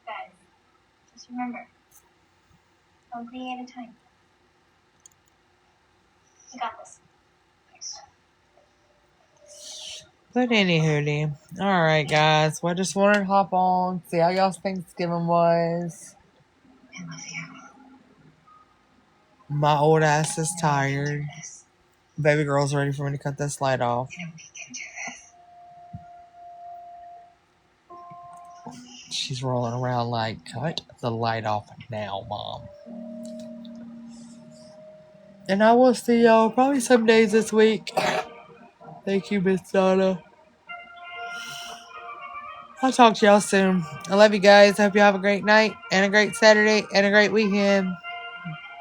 [SPEAKER 1] Guys, just remember, one thing at a time. You got this.
[SPEAKER 4] Thanks.
[SPEAKER 2] But anywho, alright guys, well, I just wanted to hop on, see how y'all's Thanksgiving was.
[SPEAKER 3] I love you.
[SPEAKER 2] My old ass is tired. Baby girl's ready for me to cut this light off.
[SPEAKER 3] You know we can do this.
[SPEAKER 2] She's rolling around like, cut the light off now, Mom. And I will see y'all probably some days this week. Thank you, Miss Donna. I'll talk to y'all soon. I love you guys. Hope you have a great night and a great Saturday and a great weekend.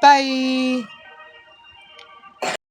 [SPEAKER 2] Bye.